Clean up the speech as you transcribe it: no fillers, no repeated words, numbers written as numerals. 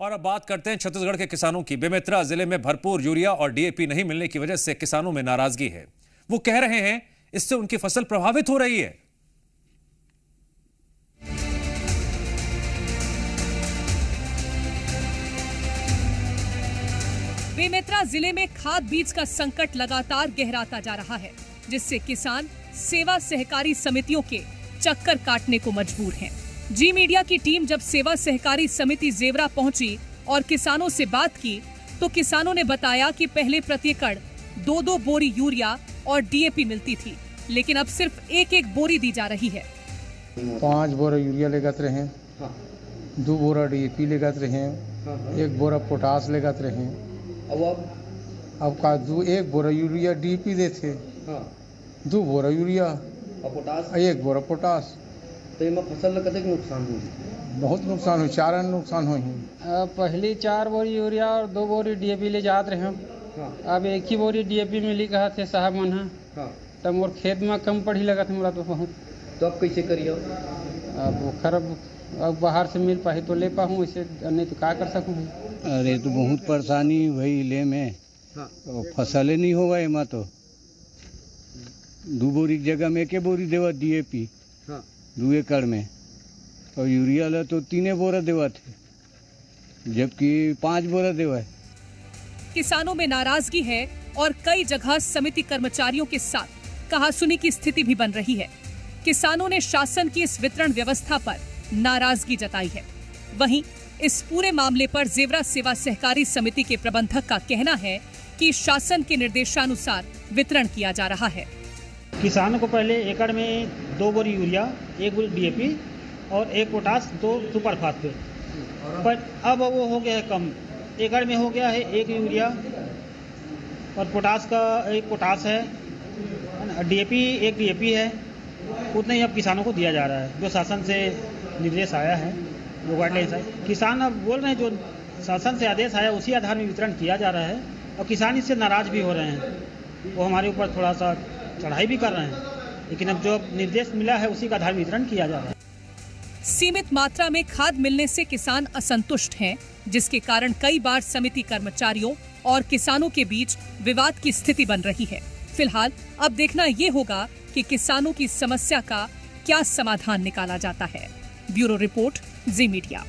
और अब बात करते हैं छत्तीसगढ़ के किसानों की। बेमेतरा जिले में भरपूर यूरिया और डीएपी नहीं मिलने की वजह से किसानों में नाराजगी है। वो कह रहे हैं इससे उनकी फसल प्रभावित हो रही है। बेमेतरा जिले में खाद बीज का संकट लगातार गहराता जा रहा है, जिससे किसान सेवा सहकारी समितियों के चक्कर काटने को मजबूर हैं। जी मीडिया की टीम जब सेवा सहकारी समिति जेवरा पहुंची और किसानों से बात की तो किसानों ने बताया कि पहले प्रति एकड़ 2-2 बोरी यूरिया और डीएपी मिलती थी, लेकिन अब सिर्फ 1-1 बोरी दी जा रही है। 5 बोरा यूरिया लेगत रहे, 2 बोरा डीएपी लेगत रहे, 1 बोरा पोटास लेगत रहे। अब का 1 बोरा यूरिया डीएपी देते, 2 बोरा यूरिया और पोटास, 1 बोरा पोटास। तो इनमें फसल कतक नुकसान हुई? बहुत नुकसान हुई, 4 नुकसान हुई। पहली 4 बोरी यूरिया और 2 बोरी डीएपी ले जाते रहे। अब 1 ही बोरी डीएपी मिली कहा थे साहब मन है। तब मोर खेत में कम पड़ी लगा था मोरा तो बहुत। तो अब कैसे करिए? अब खराब, अब बाहर से मिल पाए तो ले पाऊँ, इसे नहीं तो क्या कर सकूँ। अरे तो बहुत परेशानी हुई ले में, तो फसल नहीं होगा एमा तो 2 बोरी की जगह में 1 बोरी देवा डीएपी 2 एकड़ में, और यूरिया ला तो 3 बोरा देवा थे, जबकि 5 बोरा देवा है। किसानों में नाराजगी है और कई जगह समिति कर्मचारियों के साथ कहासुनी की स्थिति भी बन रही है। किसानों ने शासन की इस वितरण व्यवस्था पर नाराजगी जताई है। वहीं इस पूरे मामले पर जेवरा सेवा सहकारी समिति के प्रबंधक का कहना है कि शासन के निर्देशानुसार वितरण किया जा रहा है। किसानों को पहले एकड़ में 2 बोरी यूरिया, 1 बोरी डीएपी और 1 पोटास, 2 सुपर फास्फेट, पर अब वो हो गया है कम। एकड़ में हो गया है 1 यूरिया और पोटास का 1 पोटास है, डीएपी 1 डीएपी है। उतना ही अब किसानों को दिया जा रहा है, जो शासन से निर्देश आया है, वो गाइडलाइंस है। किसान अब बोल रहे हैं जो शासन से आदेश आया उसी आधार में वितरण किया जा रहा है, और किसान इससे नाराज भी हो रहे हैं। वो हमारे ऊपर थोड़ा सा चढ़ाई भी कर रहे हैं, लेकिन अब जो निर्देश मिला है उसी का आधार वितरण किया जा रहा है। सीमित मात्रा में खाद मिलने से किसान असंतुष्ट हैं, जिसके कारण कई बार समिति कर्मचारियों और किसानों के बीच विवाद की स्थिति बन रही है। फिलहाल अब देखना ये होगा कि किसानों की समस्या का क्या समाधान निकाला जाता है। ब्यूरो रिपोर्ट, जी मीडिया।